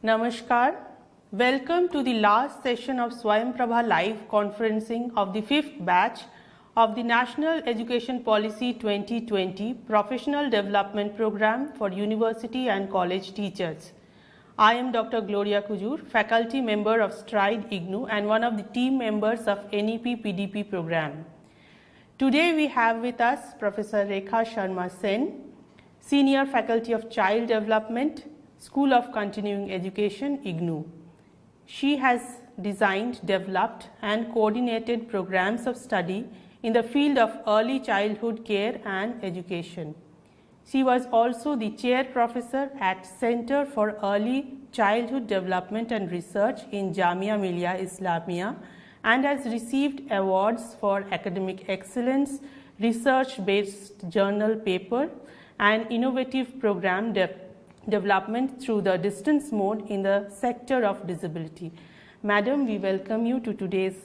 Namaskar. Welcome to the last session of Swayamprabha live conferencing of the 5th batch of the National Education Policy 2020 Professional Development Program for University and College Teachers. I am Dr. Gloria Kujur, faculty member of STRIDE IGNOU and one of the team members of NEP PDP program. Today we have with us Professor Rekha Sharma Sen, Senior Faculty of Child Development, School of Continuing Education, IGNOU. She has designed, developed and coordinated programs of study in the field of early childhood care and education. She was also the chair professor at Center for Early Childhood Development and Research in Jamia Millia Islamia and has received awards for academic excellence, research-based journal paper and innovative program development through the distance mode in the sector of disability. Madam, we welcome you to today's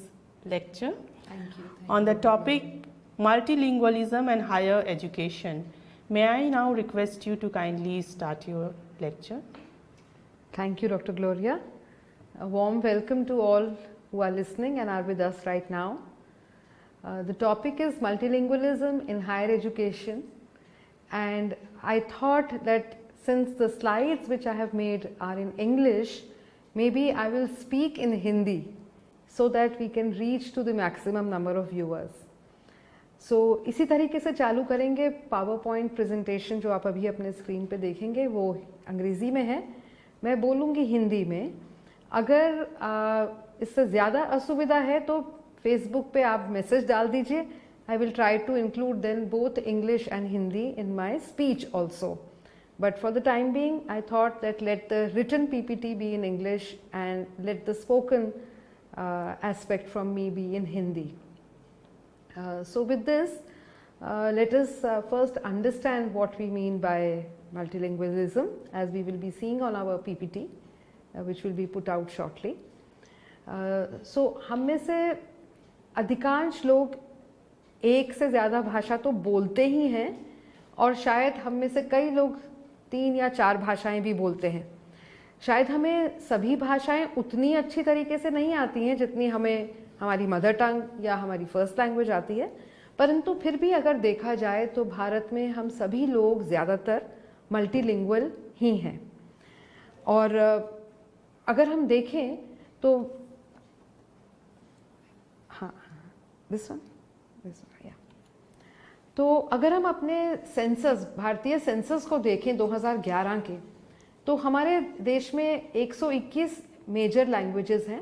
lecture. Thank you. On the topic multilingualism and higher education. May I now request you to kindly start your lecture? Thank you, Dr. Gloria. A warm welcome to all who are listening and are with us right now. The topic is multilingualism in higher education, and I thought that since the slides which I have made are in English, maybe I will speak in Hindi so that we can reach to the maximum number of viewers. So इसी तरीके से चालू करेंगे. Power point presentation जो आप अभी अपने screen पे देखेंगे वो अंग्रेज़ी में है, मैं बोलूँगी हिंदी में. अगर इससे ज़्यादा असुविधा है तो फेसबुक पे आप मैसेज डाल दीजिए. I will try to include then both English and Hindi in my speech also. But for the time being, I thought that let the written PPT be in English and let the spoken aspect from me be in Hindi. So with this, let us first understand what we mean by multilingualism, as we will be seeing on our PPT, which will be put out shortly. So हम में से अधिकांश लोग एक से ज़्यादा भाषा तो बोलते ही हैं और शायद हम में से कई लोग 3 या 4 भाषाएं भी बोलते हैं. शायद हमें सभी भाषाएं उतनी अच्छी तरीके से नहीं आती हैं जितनी हमें हमारी मदर टंग या हमारी फर्स्ट लैंग्वेज आती है, परंतु फिर भी अगर देखा जाए तो भारत में हम सभी लोग ज़्यादातर मल्टीलिंगुअल ही हैं. और अगर हम देखें तो हाँ, दिस वन या तो अगर हम अपने सेंसस, भारतीय सेंसस को देखें 2011 के, तो हमारे देश में 121 मेजर लैंग्वेजेस हैं.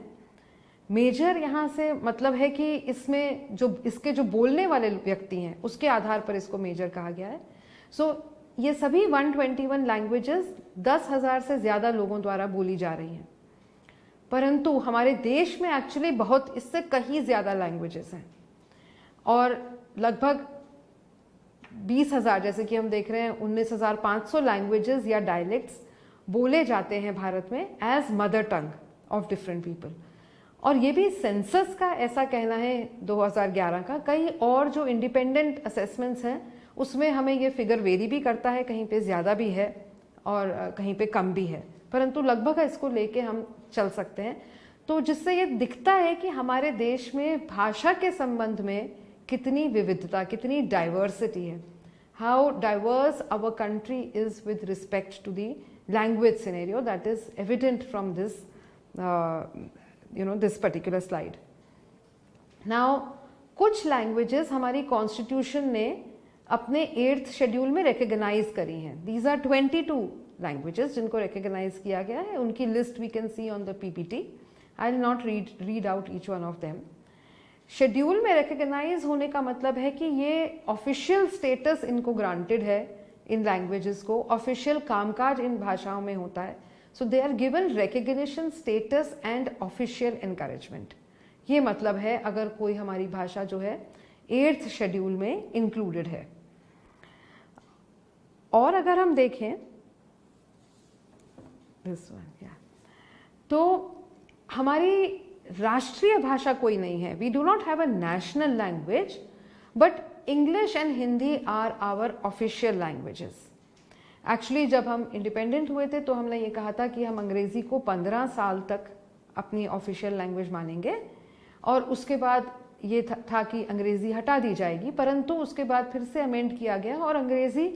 मेजर यहाँ से मतलब है कि इसमें जो इसके जो बोलने वाले व्यक्ति हैं उसके आधार पर इसको मेजर कहा गया है. सो ये सभी 121 लैंग्वेजेस 10,000 से ज़्यादा लोगों द्वारा बोली जा रही हैं, परंतु हमारे देश में एक्चुअली बहुत इससे कहीं ज़्यादा लैंग्वेजेस हैं और लगभग 20,000, जैसे कि हम देख रहे हैं 19,500 लैंग्वेजेस या डायलेक्ट्स बोले जाते हैं भारत में as mother tongue of different people. और ये भी सेंसस का ऐसा कहना है 2011 का. कई और जो इंडिपेंडेंट असेसमेंट्स हैं उसमें हमें ये फिगर वेरी भी करता है, कहीं पे ज़्यादा भी है और कहीं पे कम भी है, परंतु लगभग इसको लेके हम चल सकते हैं. तो जिससे ये दिखता है कि हमारे देश में भाषा के संबंध में कितनी विविधता, कितनी डाइवर्सिटी है. How diverse our country is with respect to the language scenario, that is evident from this this particular slide. Now कुछ लैंग्वेजेस हमारी कॉन्स्टिट्यूशन ने अपने 8th शेड्यूल में रिकग्नाइज करी हैं. दीज आर 22 लैंग्वेजेस जिनको रिकग्नाइज किया गया है. उनकी list we can see on the PPT. I will not read out each one of them. Schedule में रिकग्नाइज होने का मतलब है कि ये ऑफिशियल स्टेटस इनको ग्रांटेड है, इन लैंग्वेजेस को ऑफिशियल कामकाज इन भाषाओं में होता है. So they are given recognition, status and official encouragement. ये मतलब है अगर कोई हमारी भाषा जो है 8th शेड्यूल में इंक्लूडेड है. और अगर हम देखें दिस वन, तो हमारी राष्ट्रीय भाषा कोई नहीं है. We do not have a national language, but English and Hindi are our official languages. Actually जब हम इंडिपेंडेंट हुए थे तो हमने ये कहा था कि हम अंग्रेज़ी को 15 साल तक अपनी ऑफिशियल लैंग्वेज मानेंगे और उसके बाद ये था कि अंग्रेज़ी हटा दी जाएगी, परंतु उसके बाद फिर से अमेंड किया गया और अंग्रेज़ी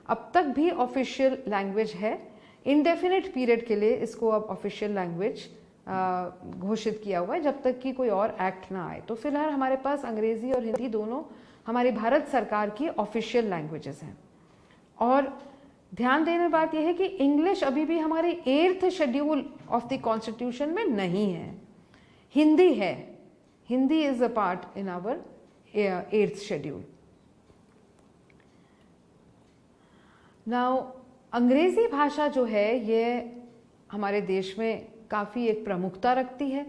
अब तक भी ऑफिशियल लैंग्वेज है। इंडेफिनिट पीरियड के लिए इसको अब ऑफिशियल लैंग्वेज घोषित किया हुआ है, जब तक कि कोई और एक्ट ना आए। तो फिलहाल हमारे पास अंग्रेज़ी और हिंदी दोनों हमारी भारत सरकार की ऑफिशियल लैंग्वेजेस हैं। और ध्यान देने बात यह है कि इंग्लिश अभी भी हमारे 8th schedule of the constitution में नहीं है, हिंदी है। Hindi is a part in our 8th schedule. Now अंग्रेजी भाषा जो है ये हमारे देश में काफ़ी एक प्रमुखता रखती है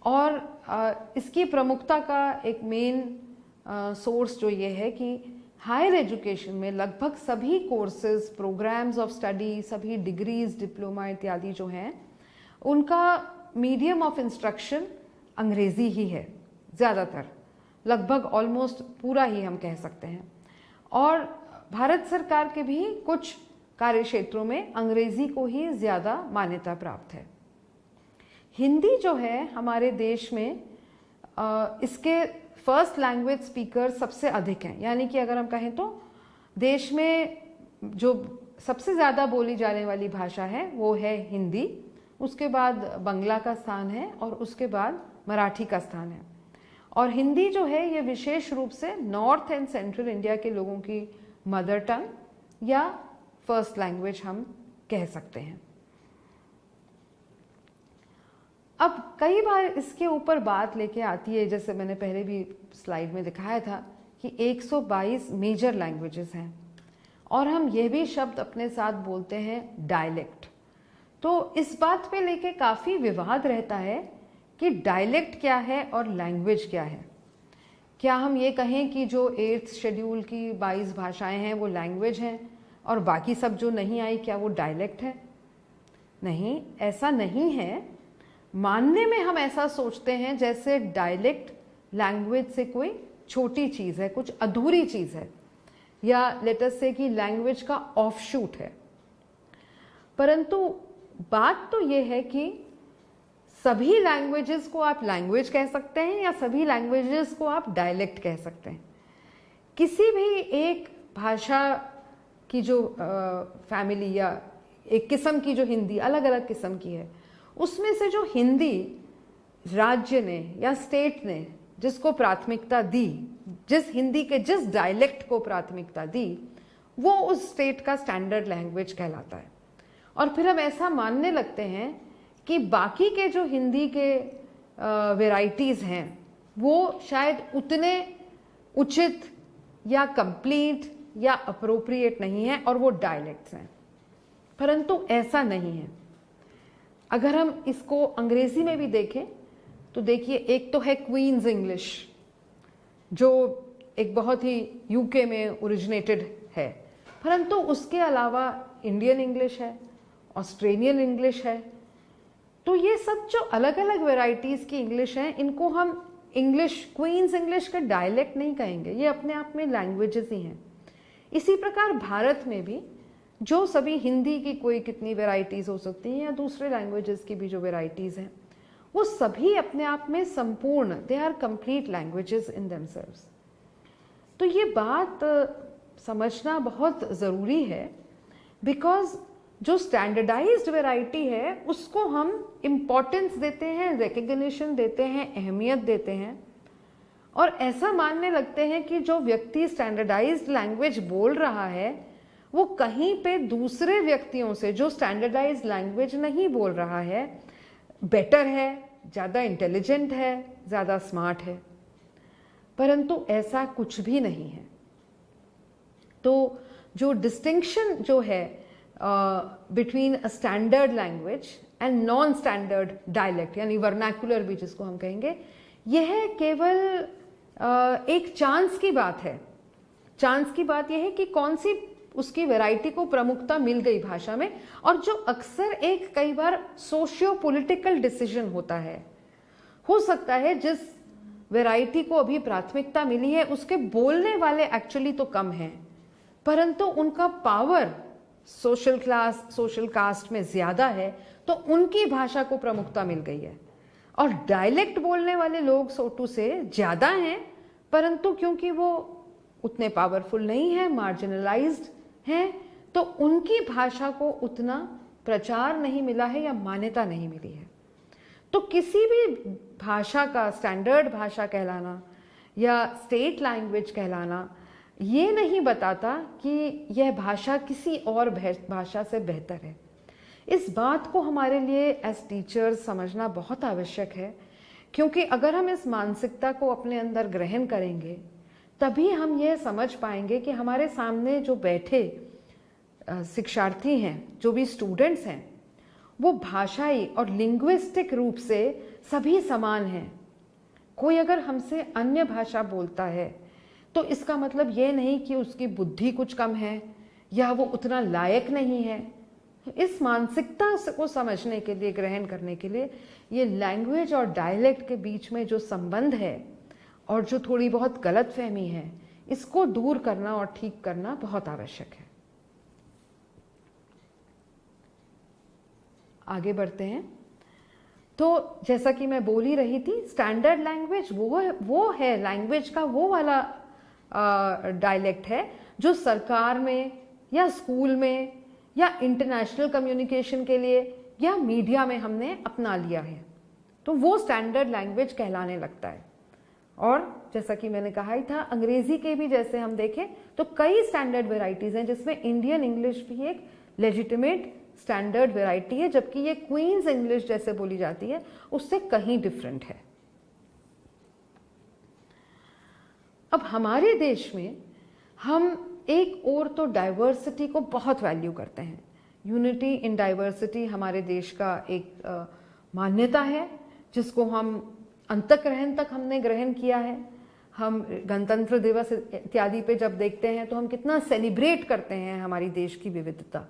और इसकी प्रमुखता का एक मेन सोर्स जो ये है कि हायर एजुकेशन में लगभग सभी कोर्सेज, प्रोग्राम्स ऑफ स्टडी, सभी डिग्रीज, डिप्लोमा इत्यादि जो हैं उनका मीडियम ऑफ इंस्ट्रक्शन अंग्रेज़ी ही है ज़्यादातर, लगभग ऑलमोस्ट पूरा ही हम कह सकते हैं। और भारत सरकार के भी कुछ कार्य क्षेत्रों में अंग्रेज़ी को ही ज़्यादा मान्यता प्राप्त है। हिंदी जो है हमारे देश में इसके फर्स्ट लैंग्वेज स्पीकर सबसे अधिक हैं, यानी कि अगर हम कहें तो देश में जो सबसे ज़्यादा बोली जाने वाली भाषा है वो है हिंदी, उसके बाद बंगला का स्थान है और उसके बाद मराठी का स्थान है। और हिंदी जो है ये विशेष रूप से नॉर्थ एंड सेंट्रल इंडिया के लोगों की मदर टंग या फर्स्ट लैंग्वेज हम कह सकते हैं। अब कई बार इसके ऊपर बात लेके आती है, जैसे मैंने पहले भी स्लाइड में दिखाया था कि 122 मेजर लैंग्वेजेस हैं और हम ये भी शब्द अपने साथ बोलते हैं डायलेक्ट। तो इस बात पे लेके काफ़ी विवाद रहता है कि डायलेक्ट क्या है और लैंग्वेज क्या है। क्या हम ये कहें कि जो 8th शेड्यूल की 22 भाषाएं हैं वो लैंग्वेज हैं और बाकी सब जो नहीं आई क्या वो डायलेक्ट है? नहीं, ऐसा नहीं है। मानने में हम ऐसा सोचते हैं जैसे डायलेक्ट लैंग्वेज से कोई छोटी चीज़ है, कुछ अधूरी चीज़ है, या लेट अस से कि लैंग्वेज का ऑफशूट है। परंतु बात तो ये है कि सभी लैंग्वेजेस को आप लैंग्वेज कह सकते हैं या सभी लैंग्वेजेस को आप डायलेक्ट कह सकते हैं। किसी भी एक भाषा की जो फैमिली या एक किस्म की जो हिंदी अलग अलग किस्म की है, उसमें से जो हिंदी राज्य ने या स्टेट ने जिसको प्राथमिकता दी, जिस हिंदी के जिस डायलेक्ट को प्राथमिकता दी, वो उस स्टेट का स्टैंडर्ड लैंग्वेज कहलाता है। और फिर हम ऐसा मानने लगते हैं कि बाकी के जो हिंदी के वेराइटीज़ हैं वो शायद उतने उचित या कंप्लीट या अप्रोप्रिएट नहीं है और वो डायलेक्ट्स हैं, परंतु ऐसा नहीं है। अगर हम इसको अंग्रेजी में भी देखें तो देखिए, एक तो है क्वींस इंग्लिश जो एक बहुत ही यूके में ओरिजिनेटेड है, परंतु उसके अलावा इंडियन इंग्लिश है, ऑस्ट्रेलियन इंग्लिश है। तो ये सब जो अलग अलग वेराइटीज़ की इंग्लिश हैं, इनको हम इंग्लिश, क्वींस इंग्लिश का डायलेक्ट नहीं कहेंगे, ये अपने आप में लैंग्वेजेस ही हैं। इसी प्रकार भारत में भी जो सभी हिंदी की कोई कितनी वेराइटीज़ हो सकती हैं या दूसरे लैंग्वेजेस की भी जो वेराइटीज़ हैं, वो सभी अपने आप में संपूर्ण, they are complete languages in themselves. तो ये बात समझना बहुत ज़रूरी है, बिकॉज जो स्टैंडर्डाइज्ड वैरायटी है उसको हम इम्पोर्टेंस देते हैं, रिकग्निशन देते हैं, अहमियत देते हैं और ऐसा मानने लगते हैं कि जो व्यक्ति स्टैंडर्डाइज्ड लैंग्वेज बोल रहा है वो कहीं पे दूसरे व्यक्तियों से जो स्टैंडर्डाइज्ड लैंग्वेज नहीं बोल रहा है बेटर है, ज़्यादा इंटेलिजेंट है, ज़्यादा स्मार्ट है। परंतु ऐसा कुछ भी नहीं है। तो जो डिस्टिंक्शन जो है between a standard language and non standard dialect, यानी वर्नाकुलर भी जिसको हम कहेंगे, यह केवल एक चांस की बात है। चांस की बात यह है कि कौन सी उसकी वैरायटी को प्रमुखता मिल गई भाषा में, और जो अक्सर एक कई बार सोशियो पॉलिटिकल डिसीजन होता है। हो सकता है जिस वैरायटी को अभी प्राथमिकता मिली है उसके बोलने वाले एक्चुअली तो कम हैं, परंतु उनका power social class, social caste में ज़्यादा है, तो उनकी भाषा को प्रमुखता मिल गई है। और डायलेक्ट बोलने वाले लोग सोटू से ज़्यादा हैं, परंतु क्योंकि वो उतने पावरफुल नहीं हैं, मार्जिनलाइज्ड हैं, तो उनकी भाषा को उतना प्रचार नहीं मिला है या मान्यता नहीं मिली है। तो किसी भी भाषा का स्टैंडर्ड भाषा कहलाना या स्टेट लैंग्वेज कहलाना ये नहीं बताता कि यह भाषा किसी और भाषा से बेहतर है। इस बात को हमारे लिए एज टीचर्स समझना बहुत आवश्यक है, क्योंकि अगर हम इस मानसिकता को अपने अंदर ग्रहण करेंगे तभी हम ये समझ पाएंगे कि हमारे सामने जो बैठे शिक्षार्थी हैं, जो भी स्टूडेंट्स हैं, वो भाषाई और लिंग्विस्टिक रूप से सभी समान हैं। कोई अगर हमसे अन्य भाषा बोलता है तो इसका मतलब ये नहीं कि उसकी बुद्धि कुछ कम है या वो उतना लायक नहीं है। इस मानसिकता को समझने के लिए, ग्रहण करने के लिए, ये लैंग्वेज और डायलेक्ट के बीच में जो संबंध है और जो थोड़ी बहुत गलतफहमी है, इसको दूर करना और ठीक करना बहुत आवश्यक है। आगे बढ़ते हैं। तो जैसा कि मैं बोल ही रही थी, स्टैंडर्ड लैंग्वेज वो है लैंग्वेज का वो वाला डायलेक्ट है जो सरकार में या स्कूल में या इंटरनेशनल कम्युनिकेशन के लिए या मीडिया में हमने अपना लिया है, तो वो स्टैंडर्ड लैंग्वेज कहलाने लगता है। और जैसा कि मैंने कहा ही था, अंग्रेजी के भी जैसे हम देखें तो कई स्टैंडर्ड वेराइटीज़ हैं, जिसमें इंडियन इंग्लिश भी एक लेजिटिमेट स्टैंडर्ड वेराइटी है, जबकि ये क्वींस इंग्लिश जैसे बोली जाती है उससे कहीं डिफरेंट है। अब हमारे देश में हम एक और तो डाइवर्सिटी को बहुत वैल्यू करते हैं। यूनिटी इन डाइवर्सिटी हमारे देश का एक मान्यता है, जिसको हम अंतःकरण तक हमने ग्रहण किया है। हम गणतंत्र दिवस इत्यादि पे जब देखते हैं तो हम कितना सेलिब्रेट करते हैं हमारी देश की विविधता।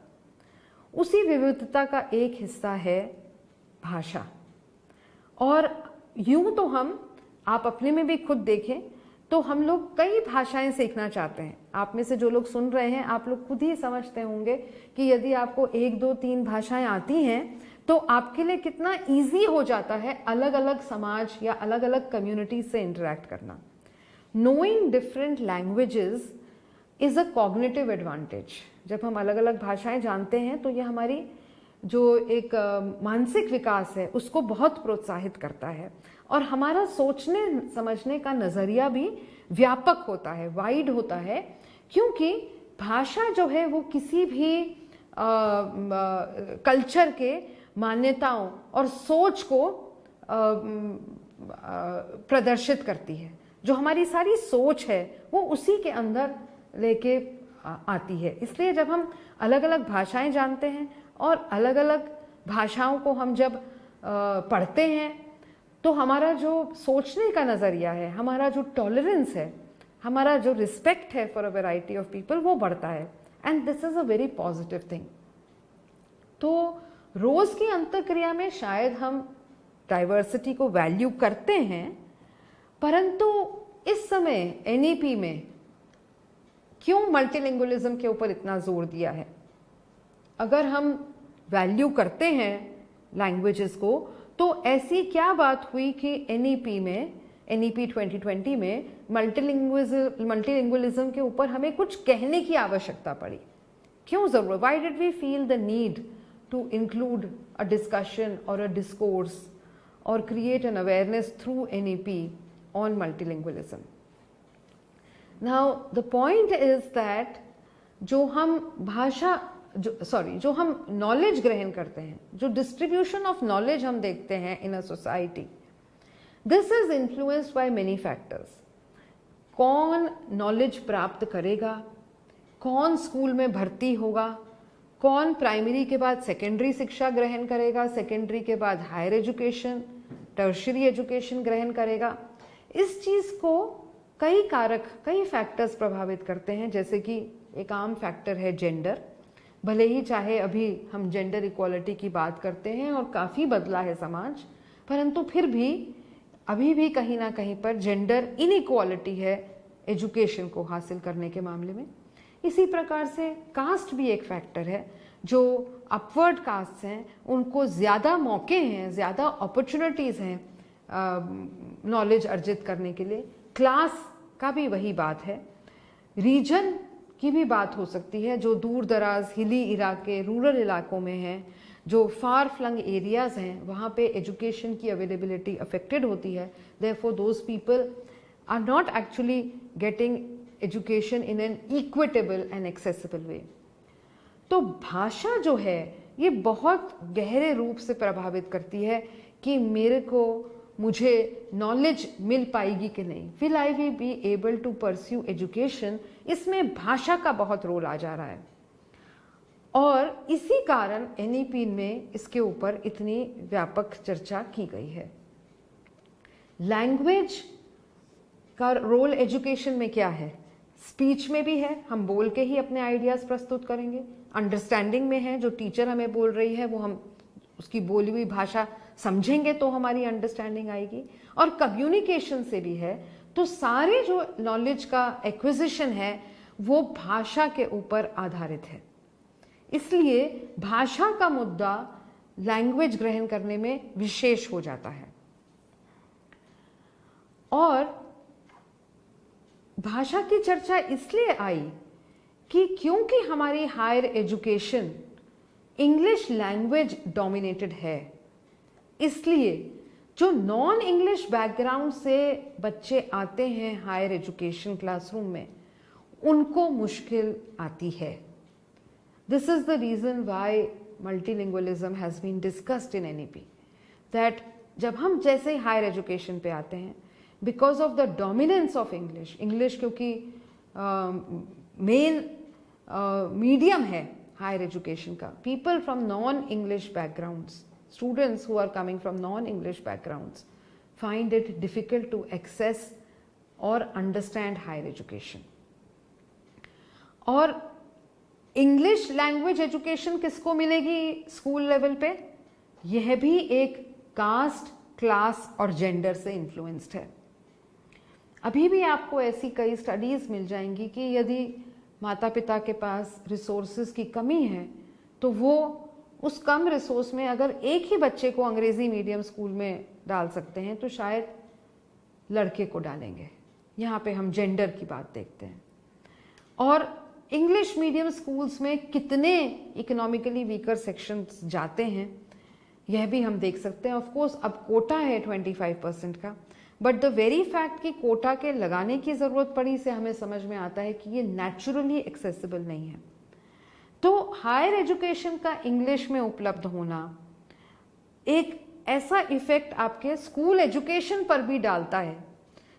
उसी विविधता का एक हिस्सा है भाषा। और यूं तो आप अपने में भी खुद देखें तो हम लोग कई भाषाएं सीखना चाहते हैं। आप में से जो लोग सुन रहे हैं, आप लोग खुद ही समझते होंगे कि यदि आपको 1, 2, 3 भाषाएं आती हैं तो आपके लिए कितना इजी हो जाता है अलग अलग समाज या अलग अलग कम्युनिटी से इंटरेक्ट करना। Knowing different languages is a cognitive advantage. जब हम अलग अलग भाषाएं जानते हैं तो ये हमारी जो एक मानसिक विकास है उसको बहुत प्रोत्साहित करता है, और हमारा सोचने समझने का नज़रिया भी व्यापक होता है, वाइड होता है, क्योंकि भाषा जो है वो किसी भी कल्चर के मान्यताओं और सोच को प्रदर्शित करती है। जो हमारी सारी सोच है वो उसी के अंदर लेके आती है। इसलिए जब हम अलग अलग भाषाएं जानते हैं और अलग अलग भाषाओं को हम जब पढ़ते हैं तो हमारा जो सोचने का नज़रिया है, हमारा जो टॉलरेंस है, हमारा जो रिस्पेक्ट है for a variety of people, वो बढ़ता है। And this is a very positive thing. तो रोज़ की अंतःक्रिया में शायद हम डाइवर्सिटी को वैल्यू करते हैं, परंतु इस समय एनईपी में क्यों मल्टीलिंगुअलिज्म के ऊपर इतना जोर दिया है? अगर हम वैल्यू करते हैं लैंग्वेजेस को, तो ऐसी क्या बात हुई कि एनईपी 2020 में मल्टीलिंगुअलिज्म के ऊपर हमें कुछ कहने की आवश्यकता पड़ी? क्यों जरूरत? Why did we feel the need to include a discussion or a discourse or create an awareness through NEP on multilingualism? Now the point is that जो हम नॉलेज ग्रहण करते हैं, जो डिस्ट्रीब्यूशन ऑफ नॉलेज हम देखते हैं in a society, this is influenced by many factors. कौन नॉलेज प्राप्त करेगा, कौन स्कूल में भर्ती होगा, कौन प्राइमरी के बाद सेकेंडरी शिक्षा ग्रहण करेगा, सेकेंडरी के बाद हायर एजुकेशन, टर्शियरी एजुकेशन ग्रहण करेगा, इस चीज़ को कई कारक, कई फैक्टर्स प्रभावित करते हैं। जैसे कि एक आम फैक्टर है जेंडर। भले ही चाहे अभी हम जेंडर इक्वालिटी की बात करते हैं और काफ़ी बदला है समाज, परंतु फिर भी अभी भी कहीं ना कहीं पर जेंडर इनइक्वालिटी है एजुकेशन को हासिल करने के मामले में। इसी प्रकार से कास्ट भी एक फैक्टर है। जो अपवर्ड कास्ट हैं उनको ज़्यादा मौके हैं, ज़्यादा अपॉर्चुनिटीज़ हैं नॉलेज अर्जित करने के लिए। क्लास का भी वही बात है। रीजन की भी बात हो सकती है, जो दूर दराज हिली इलाके, रूरल इलाकों में हैं, जो फार फ्लंग एरियाज़ हैं, वहाँ पे एजुकेशन की अवेलेबिलिटी अफेक्टेड होती है। Therefore those people are not actually getting education in an equitable and accessible way. तो भाषा जो है ये बहुत गहरे रूप से प्रभावित करती है कि मुझे नॉलेज मिल पाएगी कि नहीं, will I be able to pursue education. इसमें भाषा का बहुत रोल आ जा रहा है और इसी कारण NEP में इसके ऊपर इतनी व्यापक चर्चा की गई है। लैंग्वेज का रोल एजुकेशन में क्या है? स्पीच में भी है, हम बोल के ही अपने आइडियाज़ प्रस्तुत करेंगे। अंडरस्टैंडिंग में है, जो टीचर हमें बोल रही है वो हम उसकी बोली हुई भाषा समझेंगे तो हमारी अंडरस्टैंडिंग आएगी। और कम्युनिकेशन से भी है। तो सारे जो नॉलेज का एक्विजिशन है वो भाषा के ऊपर आधारित है। इसलिए भाषा का मुद्दा लैंग्वेज ग्रहण करने में विशेष हो जाता है। और भाषा की चर्चा इसलिए आई कि क्योंकि हमारी higher education English language dominated है, इसलिए जो नॉन इंग्लिश बैकग्राउंड से बच्चे आते हैं हायर एजुकेशन क्लासरूम में, उनको मुश्किल आती है। This is the reason why multilingualism has been discussed in NEP, that जब हम जैसे ही हायर एजुकेशन पे आते हैं, because of the dominance of English क्योंकि मेन मीडियम है हायर एजुकेशन का, people from non English backgrounds, students who are coming from non-English backgrounds find it difficult to access or understand higher education. और English language education किसको मिलेगी school level पे? यह भी एक कास्ट, क्लास और जेंडर से इन्फ्लुएंस्ड है। अभी भी आपको ऐसी कई स्टडीज मिल जाएंगी कि यदि माता पिता के पास रिसोर्सेज की कमी है तो वो उस कम रिसोर्स में अगर एक ही बच्चे को अंग्रेजी मीडियम स्कूल में डाल सकते हैं तो शायद लड़के को डालेंगे। यहाँ पे हम जेंडर की बात देखते हैं। और इंग्लिश मीडियम स्कूल्स में कितने इकोनॉमिकली वीकर सेक्शंस जाते हैं यह भी हम देख सकते हैं। ऑफ कोर्स अब कोटा है 25% का, बट द वेरी फैक्ट कि कोटा के लगाने की ज़रूरत पड़ी से हमें समझ में आता है कि ये नेचुरली एक्सेसिबल नहीं है। तो हायर एजुकेशन का इंग्लिश में उपलब्ध होना एक ऐसा इफेक्ट आपके स्कूल एजुकेशन पर भी डालता है,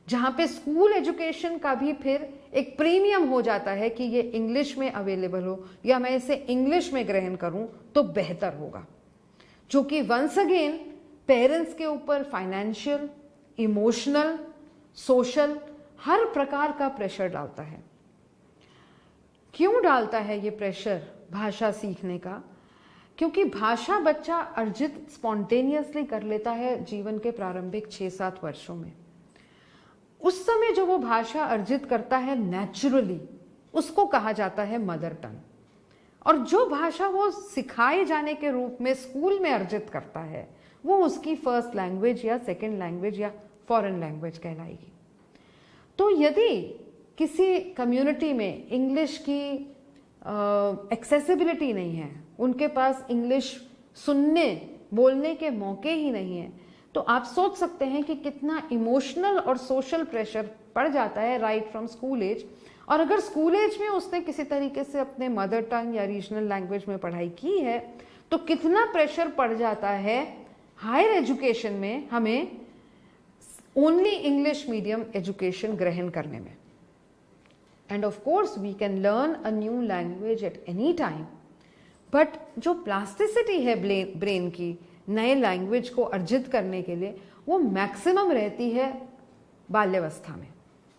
जहाँ पे स्कूल एजुकेशन का भी फिर एक प्रीमियम हो जाता है कि ये इंग्लिश में अवेलेबल हो या मैं इसे इंग्लिश में ग्रहण करूं तो बेहतर होगा, जो कि वंस अगेन पेरेंट्स के ऊपर फाइनेंशियल, इमोशनल, सोशल हर प्रकार का प्रेशर डालता है। क्यों डालता है ये प्रेशर भाषा सीखने का? क्योंकि भाषा बच्चा अर्जित स्पॉन्टेनियसली कर लेता है जीवन के प्रारंभिक 6-7 वर्षों में। उस समय जो वो भाषा अर्जित करता है नेचुरली, उसको कहा जाता है मदर टंग। और जो भाषा वो सिखाए जाने के रूप में स्कूल में अर्जित करता है वो उसकी फर्स्ट लैंग्वेज या सेकंड लैंग्वेज या फॉरेन लैंग्वेज कहलाएगी। तो यदि किसी कम्युनिटी में इंग्लिश की एक्सेसिबिलिटी नहीं है, उनके पास इंग्लिश सुनने बोलने के मौके ही नहीं है, तो आप सोच सकते हैं कि कितना इमोशनल और सोशल प्रेशर पड़ जाता है राइट फ्रॉम स्कूल एज। और अगर स्कूल एज में उसने किसी तरीके से अपने मदर टंग या रीजनल लैंग्वेज में पढ़ाई की है तो कितना प्रेशर पड़ जाता है हायर एजुकेशन में हमें ओनली इंग्लिश मीडियम एजुकेशन ग्रहण करने में। And of course we can learn a new language at any time, but जो प्लास्टिसिटी है ब्रेन की नए लैंग्वेज को अर्जित करने के लिए वो मैक्सिमम रहती है बाल्यावस्था में।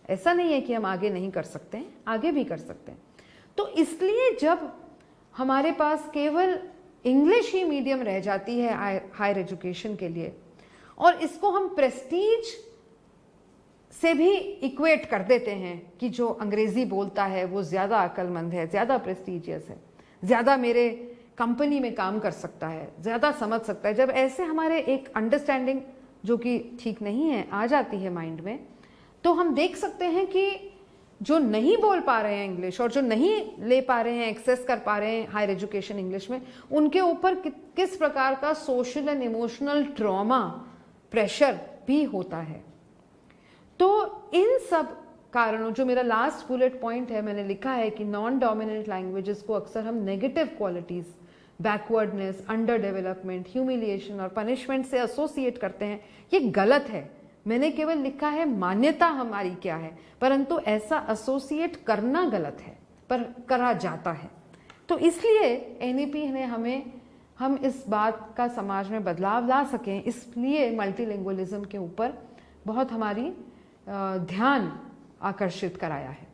ऐसा नहीं है कि हम आगे नहीं कर सकते हैं, आगे भी कर सकते हैं। तो इसलिए जब हमारे पास केवल इंग्लिश ही मीडियम रह जाती है हायर एजुकेशन के लिए और इसको हम प्रेस्टीज से भी इक्वेट कर देते हैं कि जो अंग्रेजी बोलता है वो ज़्यादा अक्लमंद है, ज़्यादा प्रेस्टिजियस है, ज़्यादा मेरे कंपनी में काम कर सकता है, ज़्यादा समझ सकता है। जब ऐसे हमारे एक अंडरस्टैंडिंग जो कि ठीक नहीं है आ जाती है माइंड में, तो हम देख सकते हैं कि जो नहीं बोल पा रहे हैं इंग्लिश और जो नहीं ले पा रहे हैं, एक्सेस कर पा रहे हैं हायर एजुकेशन इंग्लिश में, उनके ऊपर किस प्रकार का social and emotional trauma, pressure भी होता है। तो इन सब कारणों, जो मेरा लास्ट बुलेट पॉइंट है, मैंने लिखा है कि नॉन डोमिनेंट लैंग्वेजेस को अक्सर हम negative qualities, backwardness, under development, humiliation और पनिशमेंट से एसोसिएट करते हैं। ये गलत है। मैंने केवल लिखा है मान्यता हमारी क्या है, परंतु ऐसा एसोसिएट करना गलत है, पर करा जाता है। तो इसलिए एनईपी ने हम इस बात का समाज में बदलाव ला सकें, इसलिए मल्टीलिंगुअलिज्म के ऊपर बहुत हमारी ध्यान आकर्षित कराया है।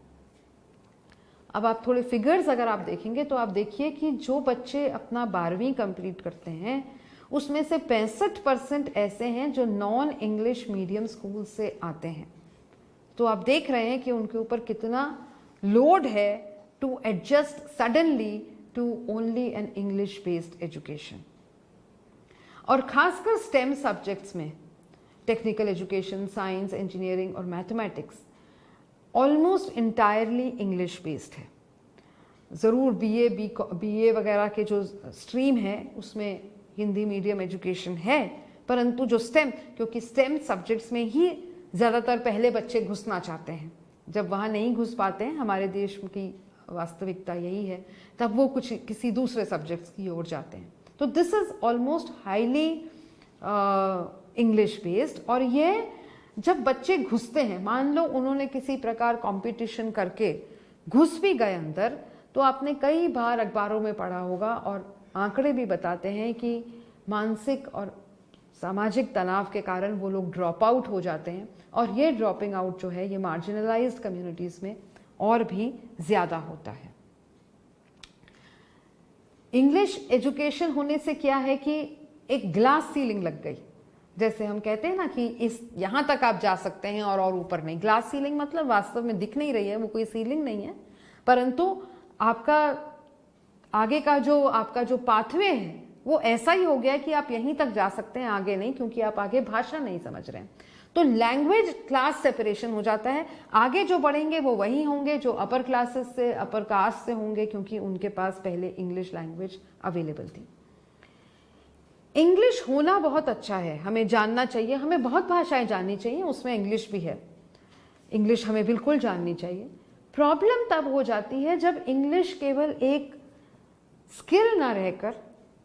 अब आप थोड़े फिगर्स अगर आप देखेंगे तो आप देखिए कि जो बच्चे अपना 12वीं कंप्लीट करते हैं उसमें से 65% ऐसे हैं जो नॉन इंग्लिश मीडियम स्कूल से आते हैं। तो आप देख रहे हैं कि उनके ऊपर कितना लोड है to adjust suddenly to only an English based education. और खासकर स्टेम सब्जेक्ट्स में, टेक्निकल एजुकेशन, साइंस, इंजीनियरिंग और mathematics almost entirely English based है। ज़रूर बीए वगैरह के जो स्ट्रीम है उसमें हिंदी मीडियम एजुकेशन है, परंतु जो स्टेम, क्योंकि स्टेम सब्जेक्ट्स में ही ज़्यादातर पहले बच्चे घुसना चाहते हैं, जब वहाँ नहीं घुस पाते हैं, हमारे देश की वास्तविकता यही है, तब वो किसी दूसरे सब्जेक्ट्स की ओर जाते हैं। तो this is almost highly English based. और ये जब बच्चे घुसते हैं, मान लो उन्होंने किसी प्रकार कंपटीशन करके घुस भी गए अंदर, तो आपने कई बार अखबारों में पढ़ा होगा और आंकड़े भी बताते हैं कि मानसिक और सामाजिक तनाव के कारण वो लोग ड्रॉप आउट हो जाते हैं। और ये ड्रॉपिंग आउट जो है ये मार्जिनलाइज्ड कम्युनिटीज़ में और भी ज़्यादा होता है। इंग्लिश एजुकेशन होने से क्या है कि एक ग्लास सीलिंग लग गई। जैसे हम कहते हैं ना कि इस यहाँ तक आप जा सकते हैं और ऊपर नहीं। ग्लास सीलिंग मतलब वास्तव में दिख नहीं रही है, वो कोई सीलिंग नहीं है, परंतु आपका आगे का जो आपका जो पाथवे है वो ऐसा ही हो गया है कि आप यहीं तक जा सकते हैं, आगे नहीं, क्योंकि आप आगे भाषा नहीं समझ रहे हैं। तो लैंग्वेज क्लास सेपरेशन हो जाता है। आगे जो बढ़ेंगे वो वही होंगे जो अपर क्लासेस से, अपर कास्ट से होंगे, क्योंकि उनके पास पहले इंग्लिश लैंग्वेज अवेलेबल थी। इंग्लिश होना बहुत अच्छा है, हमें जानना चाहिए, हमें बहुत भाषाएं जाननी चाहिए, उसमें इंग्लिश भी है। इंग्लिश हमें बिल्कुल जाननी चाहिए। प्रॉब्लम तब हो जाती है जब इंग्लिश केवल एक स्किल ना रहकर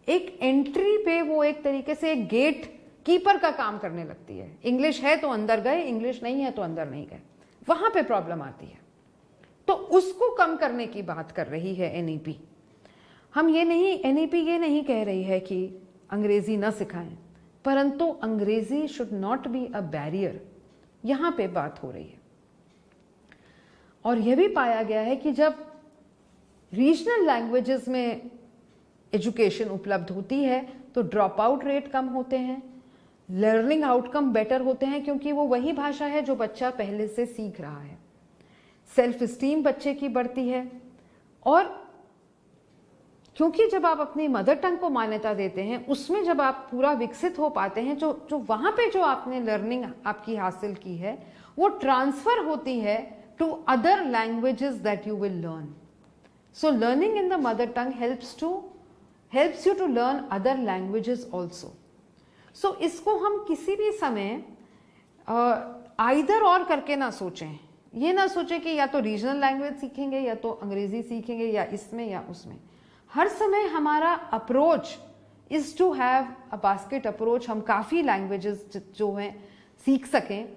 एक एंट्री पे वो एक तरीके से एक गेट कीपर का काम करने लगती है। इंग्लिश है तो अंदर गए, इंग्लिश नहीं है तो अंदर नहीं गए, वहां पे प्रॉब्लम आती है। तो उसको कम करने की बात कर रही है एनईपी। एनईपी ये नहीं कह रही है कि अंग्रेजी न सिखाएं, परंतु अंग्रेजी should not be a barrier, यहां पे बात हो रही है। और यह भी पाया गया है कि जब रीजनल लैंग्वेजेस में एजुकेशन उपलब्ध होती है तो ड्रॉप आउट रेट कम होते हैं, लर्निंग आउटकम बेटर होते हैं, क्योंकि वो वही भाषा है जो बच्चा पहले से सीख रहा है। सेल्फ स्टीम बच्चे की बढ़ती है। और क्योंकि जब आप अपनी मदर टंग को मान्यता देते हैं, उसमें जब आप पूरा विकसित हो पाते हैं, जो वहां पे जो आपने लर्निंग आपकी हासिल की है वो ट्रांसफर होती है to other languages that you will learn. So learning in the mother tongue helps you to learn other languages also. So इसको हम किसी भी समय आइदर और करके ना सोचें। ये ना सोचें कि या तो रीजनल लैंग्वेज सीखेंगे या तो अंग्रेजी सीखेंगे या इसमें या उसमें। हर समय हमारा approach is to have a basket approach. हम काफ़ी लैंग्वेजेस जो हैं सीख सकें,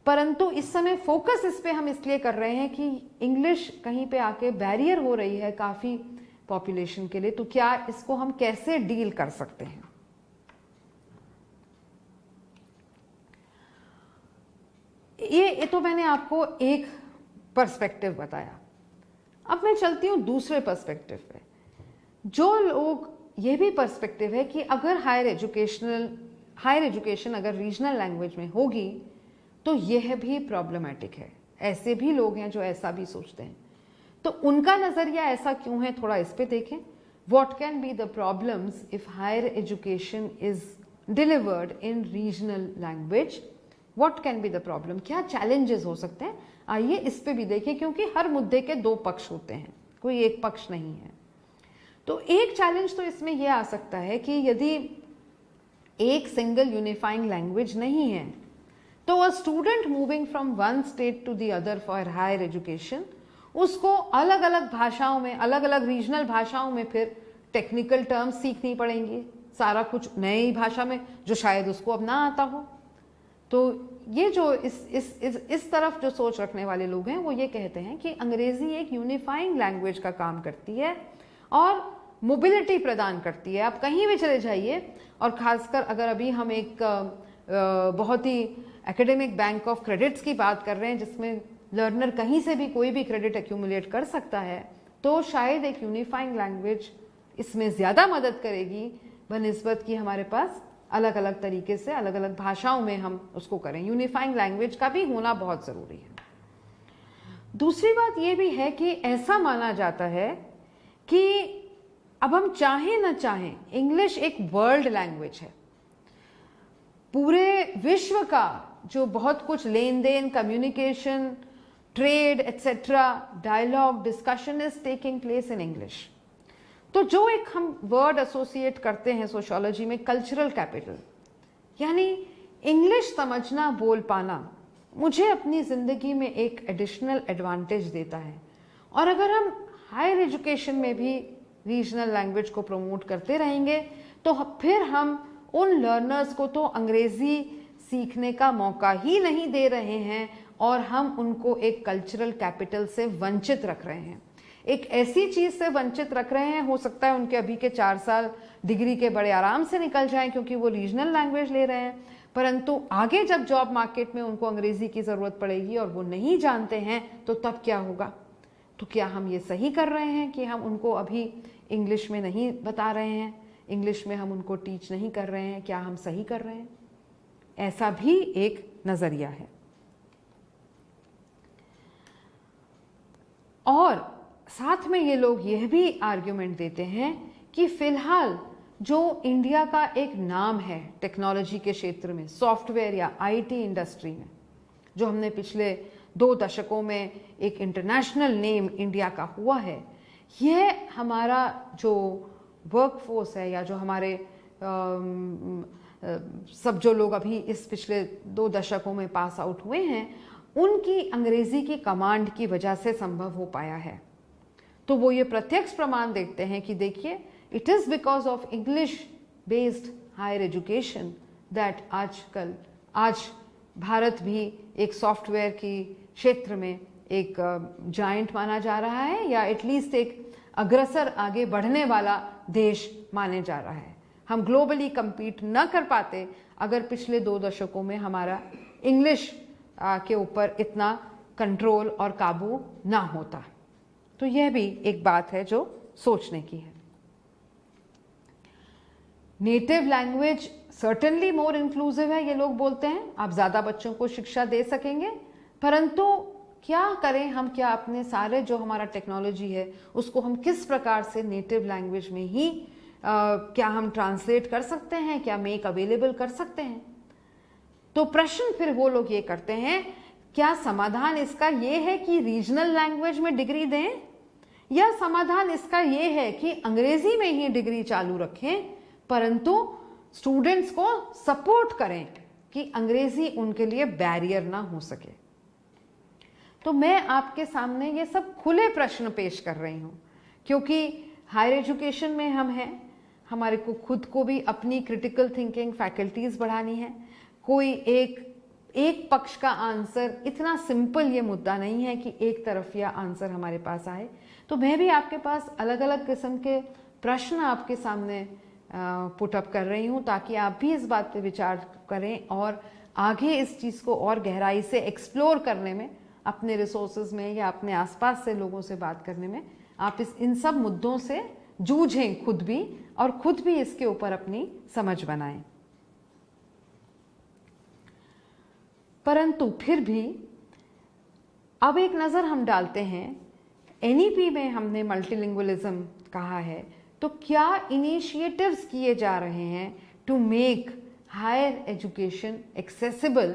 परंतु इस समय फोकस इस पे हम इसलिए कर रहे हैं कि इंग्लिश कहीं पे आके बैरियर हो रही है काफ़ी पॉपुलेशन के लिए। तो क्या इसको हम कैसे डील कर सकते हैं? ये तो मैंने आपको एक पर्सपेक्टिव बताया। अब मैं चलती हूं दूसरे पर्सपेक्टिव पे। जो लोग, ये भी पर्सपेक्टिव है कि अगर हायर एजुकेशन अगर रीजनल लैंग्वेज में होगी तो यह भी प्रॉब्लमेटिक है। ऐसे भी लोग हैं जो ऐसा भी सोचते हैं। तो उनका नज़रिया ऐसा क्यों है, थोड़ा इस पे देखें। What can be the problems if higher education is delivered in regional language? What can be the problem? क्या challenges हो सकते हैं, आइए इस पे भी देखें, क्योंकि हर मुद्दे के दो पक्ष होते हैं, कोई एक पक्ष नहीं है। तो एक चैलेंज तो इसमें यह आ सकता है कि यदि एक सिंगल यूनिफाइंग लैंग्वेज नहीं है, तो a student moving from one state to the other for higher education, उसको अलग अलग भाषाओं में, अलग अलग रीजनल भाषाओं में फिर टेक्निकल टर्म्स सीखनी पड़ेंगी, सारा कुछ नई भाषा में जो शायद उसको अब ना आता हो। तो ये जो इस तरफ जो सोच रखने वाले लोग हैं वो ये कहते हैं कि अंग्रेजी एक यूनिफाइंग लैंग्वेज का काम करती है और मोबिलिटी प्रदान करती है। आप कहीं भी चले जाइए, और खासकर अगर अभी हम एक बहुत ही एकेडमिक बैंक ऑफ क्रेडिट्स की बात कर रहे हैं जिसमें लर्नर कहीं से भी कोई भी क्रेडिट एक्यूमुलेट कर सकता है, तो शायद एक यूनिफाइंग लैंग्वेज इसमें ज़्यादा मदद करेगी बनिस्बत कि हमारे पास अलग अलग तरीके से अलग अलग भाषाओं में हम उसको करें। यूनिफाइंग लैंग्वेज का भी होना बहुत ज़रूरी है। दूसरी बात यह भी है कि ऐसा माना जाता है कि अब हम चाहें ना चाहें, इंग्लिश एक वर्ल्ड लैंग्वेज है। पूरे विश्व का जो बहुत कुछ लेन देन, communication, trade etcetera, dialogue, discussion is taking place in English. तो जो एक हम वर्ड एसोसिएट करते हैं सोशियोलॉजी में, कल्चरल कैपिटल, यानी इंग्लिश समझना, बोल पाना, मुझे अपनी ज़िंदगी में एक एडिशनल एडवांटेज देता है। और अगर हम हायर एजुकेशन में भी रीजनल लैंग्वेज को प्रमोट करते रहेंगे तो फिर हम उन लर्नर्स को तो अंग्रेज़ी सीखने का मौका ही नहीं दे रहे हैं और हम उनको एक कल्चरल कैपिटल से वंचित रख रहे हैं, एक ऐसी चीज़ से वंचित रख रहे हैं। हो सकता है उनके अभी के 4 साल डिग्री के बड़े आराम से निकल जाएं क्योंकि वो रीजनल लैंग्वेज ले रहे हैं, परंतु आगे जब जॉब मार्केट में उनको अंग्रेज़ी की ज़रूरत पड़ेगी और वो नहीं जानते हैं तो तब क्या होगा। तो क्या हम ये सही कर रहे हैं कि हम उनको अभी इंग्लिश में नहीं बता रहे हैं, इंग्लिश में हम उनको टीच नहीं कर रहे हैं? क्या हम सही कर रहे हैं? ऐसा भी एक नज़रिया है। और साथ में ये लोग यह भी आर्ग्यूमेंट देते हैं कि फिलहाल जो इंडिया का एक नाम है टेक्नोलॉजी के क्षेत्र में, सॉफ्टवेयर या आईटी इंडस्ट्री में, जो हमने पिछले 2 दशकों में एक इंटरनेशनल नेम इंडिया का हुआ है, यह हमारा जो वर्कफोर्स है या जो हमारे सब जो लोग अभी इस पिछले 2 दशकों में पास आउट हुए हैं, उनकी अंग्रेजी की कमांड की वजह से संभव हो पाया है। तो वो ये प्रत्यक्ष प्रमाण देखते हैं कि देखिए, it is because of English based higher education that आज भारत भी एक सॉफ्टवेयर की क्षेत्र में एक जायंट माना जा रहा है, या एटलीस्ट एक अग्रसर आगे बढ़ने वाला देश माने जा रहा है। हम ग्लोबली compete न कर पाते अगर पिछले 2 दशकों में हमारा इंग्लिश के ऊपर इतना कंट्रोल और काबू ना होता। तो यह भी एक बात है जो सोचने की है। Native language certainly more inclusive है, ये लोग बोलते हैं। आप ज़्यादा बच्चों को शिक्षा दे सकेंगे, परंतु क्या करें हम, क्या अपने सारे जो हमारा टेक्नोलॉजी है उसको हम किस प्रकार से नेटिव लैंग्वेज में ही क्या हम ट्रांसलेट कर सकते हैं, क्या मेक अवेलेबल कर सकते हैं? तो प्रश्न फिर वो लोग ये करते हैं, क्या समाधान इसका ये है कि रीजनल लैंग्वेज में डिग्री दें, या समाधान इसका ये है कि अंग्रेजी में ही डिग्री चालू रखें परंतु स्टूडेंट्स को सपोर्ट करें कि अंग्रेजी उनके लिए बैरियर ना हो सके? तो मैं आपके सामने ये सब खुले प्रश्न पेश कर रही हूँ क्योंकि हायर एजुकेशन में हम हैं, हमारे को खुद को भी अपनी क्रिटिकल थिंकिंग फैकल्टीज बढ़ानी है। कोई एक पक्ष का आंसर, इतना सिंपल ये मुद्दा नहीं है कि एक तरफ या आंसर हमारे पास आए। तो मैं भी आपके पास अलग अलग किस्म के प्रश्न आपके सामने पुट अप कर रही हूँ ताकि आप भी इस बात पे विचार करें और आगे इस चीज़ को और गहराई से एक्सप्लोर करने में, अपने रिसोर्सेज में या अपने आसपास से लोगों से बात करने में आप इन सब मुद्दों से जूझें खुद भी, और खुद भी इसके ऊपर अपनी समझ बनाएं। परंतु फिर भी अब एक नज़र हम डालते हैं, एनईपी में हमने मल्टीलिंगुअलिज्म कहा है, तो क्या इनिशिएटिव्स किए जा रहे हैं to make higher education accessible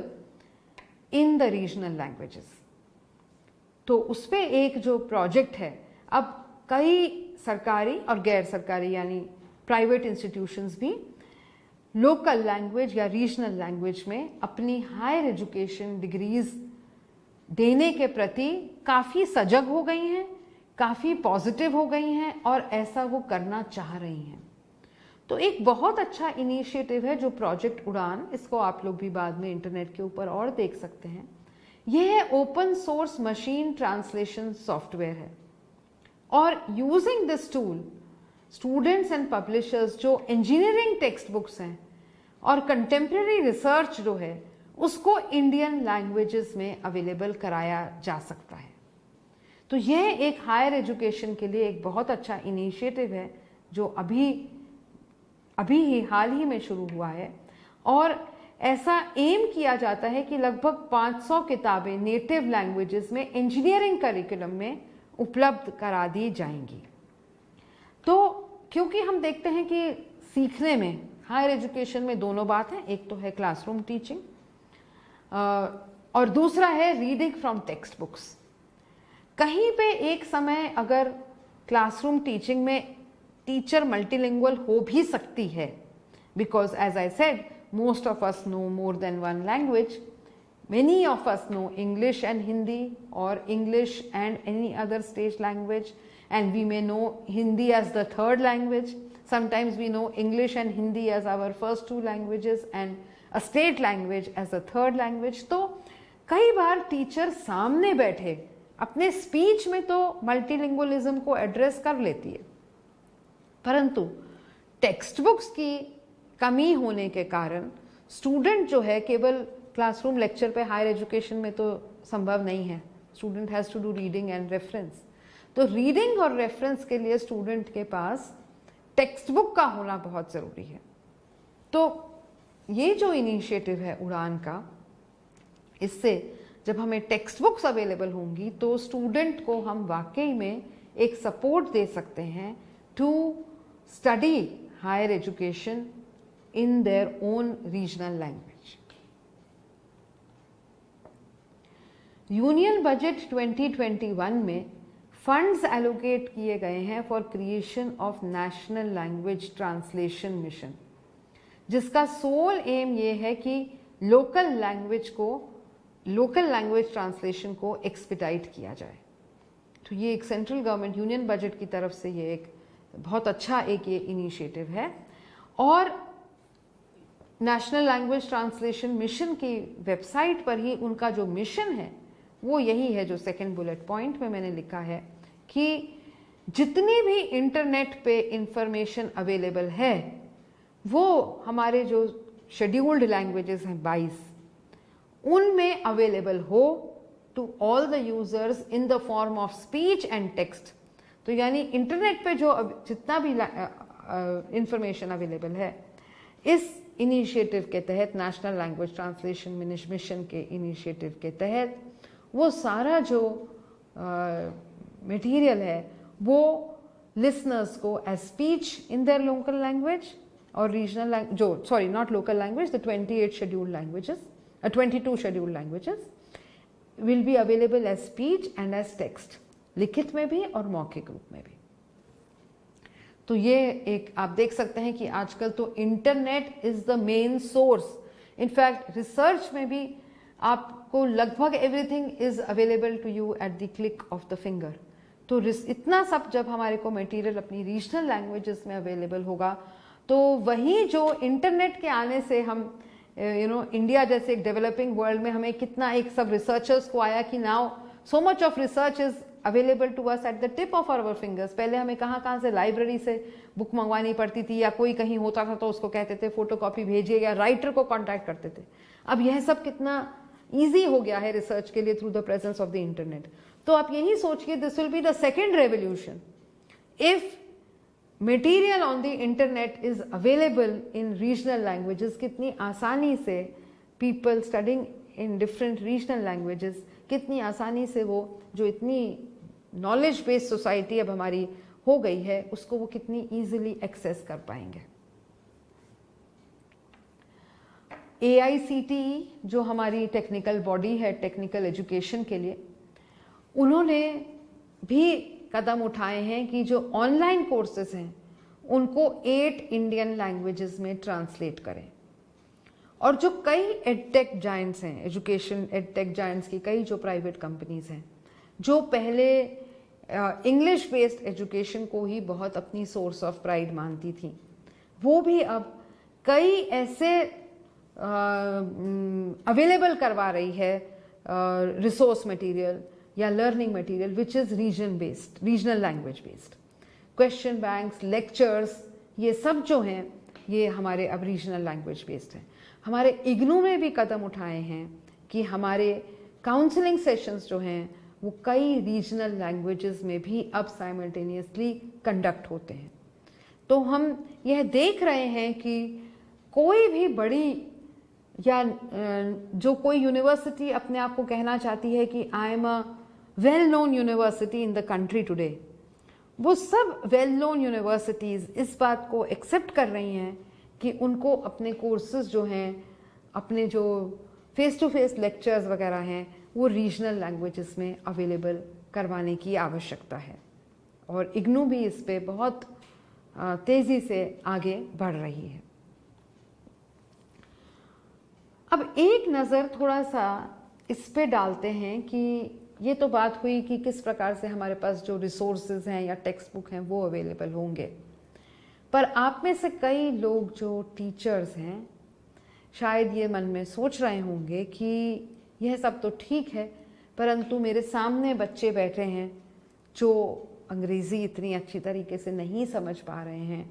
in the regional languages. तो उस पे एक जो प्रोजेक्ट है, अब कई सरकारी और गैर सरकारी यानी प्राइवेट इंस्टीट्यूशंस भी लोकल लैंग्वेज या रीजनल लैंग्वेज में अपनी हायर एजुकेशन डिग्रीज देने के प्रति काफ़ी सजग हो गई हैं, काफ़ी पॉजिटिव हो गई हैं और ऐसा वो करना चाह रही हैं। तो एक बहुत अच्छा इनिशिएटिव है जो प्रोजेक्ट उड़ान, इसको आप लोग भी बाद में इंटरनेट के ऊपर और देख सकते हैं। यह है open source machine translation software है और using this tool students and publishers जो इंजीनियरिंग टेक्स्ट बुक्स हैं और कंटेम्प्रेरी रिसर्च जो है उसको इंडियन लैंग्वेजेस में अवेलेबल कराया जा सकता है। तो यह एक हायर एजुकेशन के लिए एक बहुत अच्छा इनिशिएटिव है जो अभी ही हाल ही में शुरू हुआ है और ऐसा एम किया जाता है कि लगभग 500 किताबें नेटिव लैंग्वेजेस में इंजीनियरिंग करिकुलम में उपलब्ध करा दी जाएंगी। तो क्योंकि हम देखते हैं कि सीखने में हायर एजुकेशन में दोनों बात है, एक तो है क्लासरूम टीचिंग और दूसरा है रीडिंग फ्रॉम टेक्स्ट बुक्स। कहीं पे एक समय अगर क्लासरूम टीचिंग में टीचर मल्टीलिंगुअल हो भी सकती है, because as I said most of us know more than one language. Many of us know English and Hindi or English and any other stage language, and we may know Hindi as the third language. Sometimes we know English and Hindi as our first two languages and a state language as a third language. तो कई बार teacher सामने बैठे अपने speech में तो multilingualism को address कर लेती है, परंतु टेक्स्ट बुक्स की कमी होने के कारण स्टूडेंट जो है केवल क्लासरूम लेक्चर पे हायर एजुकेशन में तो संभव नहीं है। Student has to do reading and reference. तो रीडिंग और रेफरेंस के लिए स्टूडेंट के पास टेक्स्ट बुक का होना बहुत ज़रूरी है। तो ये जो इनिशिएटिव है उड़ान का, इससे जब हमें टेक्स्ट बुक्स अवेलेबल होंगी तो स्टूडेंट को हम वाकई में एक सपोर्ट दे सकते हैं to study higher education in their own regional language. Union budget 2021 में फंड्स एलोकेट किए गए हैं for creation of national language translation mission, जिसका सोल एम ये है कि लोकल लैंग्वेज ट्रांसलेशन को एक्सपिटाइट किया जाए। तो ये एक सेंट्रल गवर्नमेंट यूनियन बजट की तरफ से ये एक बहुत अच्छा ये इनिशिएटिव है और नेशनल लैंग्वेज ट्रांसलेशन मिशन की वेबसाइट पर ही उनका जो मिशन है वो यही है जो सेकंड बुलेट पॉइंट में मैंने लिखा है कि जितनी भी इंटरनेट पे इंफॉर्मेशन अवेलेबल है वो हमारे जो शेड्यूल्ड लैंग्वेजेस हैं 22 उनमें अवेलेबल हो to all the users in the form of speech and text. तो यानी इंटरनेट पे जो जितना भी इंफॉर्मेशन अवेलेबल है इस इनिशिएटिव के तहत, नेशनल लैंग्वेज ट्रांसलेशन मिशन के इनिशिएटिव के तहत, वो सारा जो मटेरियल है वो लिसनर्स को as speech in their local language और regional not local language, the 22 scheduled languages will be available as speech and as text, लिखित में भी और मौखिक रूप में भी। तो ये एक आप देख सकते हैं कि आजकल तो internet is the main source. In fact research में भी आपको लगभग everything is available to you at the click of the finger. तो इतना सब जब हमारे को मटेरियल अपनी रीजनल लैंग्वेजेस में अवेलेबल होगा तो वही जो इंटरनेट के आने से हम इंडिया जैसे एक डेवलपिंग वर्ल्ड में हमें कितना एक सब रिसर्चर्स को आया कि now so much of research is available to us at the tip of our fingers. पहले हमें कहाँ से लाइब्रेरी से बुक मंगवानी पड़ती थी या कोई कहीं होता था तो उसको कहते थे फोटोकॉपी भेजिए या राइटर को कांटेक्ट करते थे। अब यह सब कितना इजी हो गया है रिसर्च के लिए through the presence of the internet. तो आप यही सोचिए this will be the second revolution if material on the internet is available in regional languages. कितनी आसानी से people studying in different regional languages, कितनी आसानी से वो जो इतनी नॉलेज बेस्ड सोसाइटी अब हमारी हो गई है उसको वो कितनी इजीली एक्सेस कर पाएंगे। AICTE जो हमारी टेक्निकल बॉडी है टेक्निकल एजुकेशन के लिए, उन्होंने भी कदम उठाए हैं कि जो ऑनलाइन कोर्सेज हैं उनको 8 इंडियन लैंग्वेजेस में ट्रांसलेट करें। और जो कई एडटेक जायंट्स हैं, एजुकेशन एडटेक जायंट्स की कई जो प्राइवेट कंपनीज हैं जो पहले इंग्लिश बेस्ड एजुकेशन को ही बहुत अपनी सोर्स ऑफ प्राइड मानती थी, वो भी अब कई ऐसे अवेलेबल करवा रही है रिसोर्स मटेरियल या learning material which is region based, regional language based. Question banks, lectures, ये सब जो हैं ये हमारे अब रीजनल लैंग्वेज बेस्ड हैं। हमारे इग्नू में भी कदम उठाए हैं कि हमारे काउंसलिंग सेशंस जो हैं वो कई रीजनल लैंग्वेजेस में भी अब साइमल्टेनियसली कंडक्ट होते हैं। तो हम यह देख रहे हैं कि कोई भी बड़ी या जो कोई यूनिवर्सिटी अपने आप को कहना चाहती है कि I am a well known university in the country today, वो सब वेल नोन यूनिवर्सिटीज़ इस बात को एक्सेप्ट कर रही हैं कि उनको अपने कोर्सेज जो हैं, अपने जो फेस टू फेस लेक्चर्स वगैरह हैं वो रीजनल लैंग्वेजेस में अवेलेबल करवाने की आवश्यकता है। और इग्नू भी इस पे बहुत तेज़ी से आगे बढ़ रही है। अब एक नज़र थोड़ा सा इस पे डालते हैं कि ये तो बात हुई कि किस प्रकार से हमारे पास जो रिसोर्सेज हैं या टेक्स्ट बुक हैं वो अवेलेबल होंगे, पर आप में से कई लोग जो टीचर्स हैं शायद ये मन में सोच रहे होंगे कि यह सब तो ठीक है, परंतु मेरे सामने बच्चे बैठे हैं जो अंग्रेज़ी इतनी अच्छी तरीके से नहीं समझ पा रहे हैं,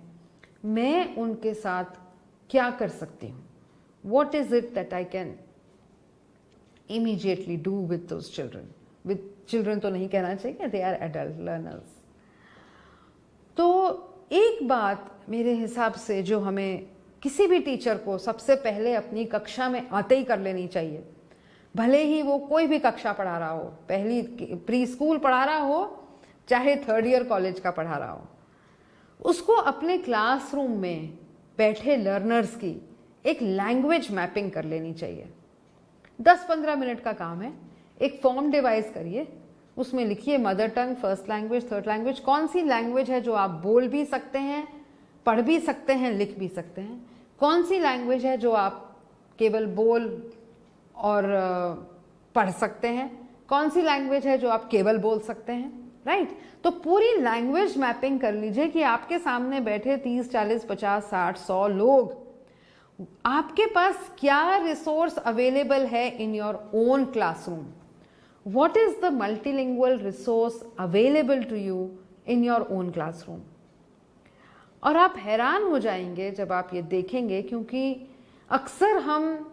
मैं उनके साथ क्या कर सकती हूँ? What is it that I can immediately do with those children? With children तो नहीं कहना चाहिए, they are adult learners. तो एक बात मेरे हिसाब से जो हमें किसी भी टीचर को सबसे पहले अपनी कक्षा में आते ही कर लेनी चाहिए, भले ही वो कोई भी कक्षा पढ़ा रहा हो, पहली प्री स्कूल पढ़ा रहा हो चाहे 3rd ईयर कॉलेज का पढ़ा रहा हो, उसको अपने क्लासरूम में बैठे लर्नर्स की एक लैंग्वेज मैपिंग कर लेनी चाहिए। 10-15 मिनट का काम है। एक फॉर्म डिवाइस करिए, उसमें लिखिए mother tongue, first language, third language, कौन सी लैंग्वेज है जो आप बोल भी सकते हैं, पढ़ भी सकते हैं, लिख भी सकते हैं, कौन सी लैंग्वेज है जो आप केवल बोल और पढ़ सकते हैं, कौन सी लैंग्वेज है जो आप केवल बोल सकते हैं, राइट? तो पूरी लैंग्वेज मैपिंग कर लीजिए कि आपके सामने बैठे 30, 40, 50, 60, 100 लोग, आपके पास क्या रिसोर्स अवेलेबल है in your own classroom. What is the multilingual resource available to you in your own classroom. और आप हैरान हो जाएंगे जब आप ये देखेंगे, क्योंकि अक्सर हम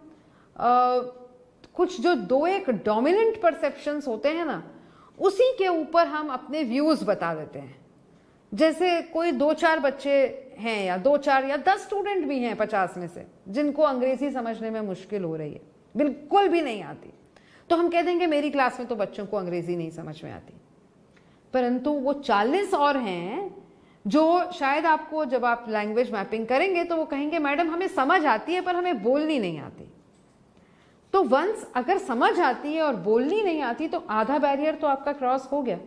कुछ जो 2-1 डोमिनेंट परसेप्शंस होते हैं ना, उसी के ऊपर हम अपने व्यूज बता देते हैं। जैसे कोई 2-4 बच्चे हैं या 2-4 या 10 स्टूडेंट भी हैं 50 में से जिनको अंग्रेजी समझने में मुश्किल हो रही है, बिल्कुल भी नहीं आती, तो हम कह देंगे मेरी क्लास में तो बच्चों को अंग्रेजी नहीं समझ में आती। परंतु वो 40 और हैं जो शायद आपको जब आप लैंग्वेज मैपिंग करेंगे तो वो कहेंगे मैडम हमें समझ आती है पर हमें बोलनी नहीं आती। तो वंस अगर समझ आती है और बोलनी नहीं आती तो आधा बैरियर तो आपका क्रॉस हो गया।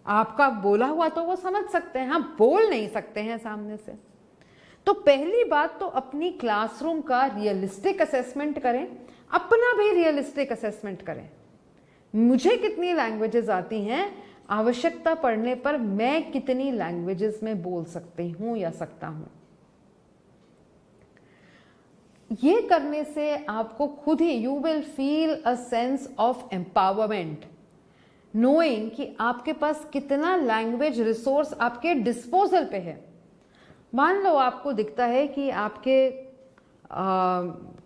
आपका बोला हुआ तो वो समझ सकते हैं, हम बोल नहीं सकते हैं सामने से। तो पहली बात तो अपनी क्लासरूम का रियलिस्टिक असेसमेंट करें, अपना भी रियलिस्टिक असेसमेंट करें। मुझे कितनी लैंग्वेजेस आती हैं, आवश्यकता पड़ने पर मैं कितनी लैंग्वेजेस में बोल सकती हूं या सकता हूं। ये करने से आपको खुद ही you will feel a sense of empowerment, knowing कि आपके पास कितना लैंग्वेज रिसोर्स आपके डिस्पोजल पे है। मान लो आपको दिखता है कि आपके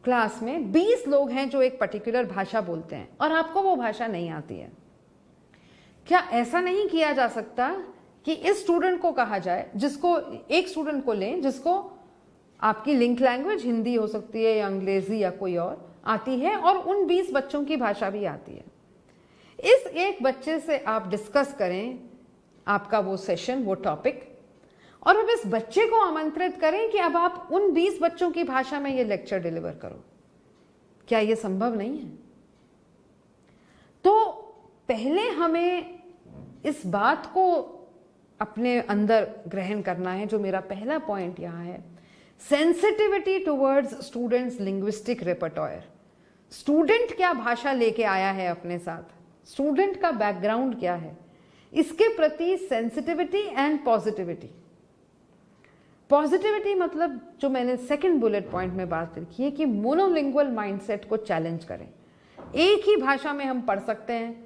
क्लास में 20 लोग हैं जो एक पर्टिकुलर भाषा बोलते हैं और आपको वो भाषा नहीं आती है। क्या ऐसा नहीं किया जा सकता कि इस स्टूडेंट को कहा जाए, जिसको एक स्टूडेंट को लें जिसको आपकी लिंक लैंग्वेज हिंदी हो सकती है या अंग्रेजी या कोई और, आती है और उन 20 बच्चों की भाषा भी आती है। इस एक बच्चे से आप डिस्कस करें आपका वो सेशन, वो टॉपिक, और अब इस बच्चे को आमंत्रित करें कि अब आप उन 20 बच्चों की भाषा में ये लेक्चर डिलीवर करो। क्या ये संभव नहीं है? तो पहले हमें इस बात को अपने अंदर ग्रहण करना है, जो मेरा पहला पॉइंट यहां है, sensitivity towards students linguistic repertoire. Student क्या भाषा लेके आया है अपने साथ, स्टूडेंट का बैकग्राउंड क्या है, इसके प्रति सेंसिटिविटी एंड पॉजिटिविटी। पॉजिटिविटी मतलब जो मैंने सेकंड बुलेट पॉइंट में बात रखी है कि मोनोलिंगुअल माइंडसेट को चैलेंज करें। एक ही भाषा में हम पढ़ सकते हैं,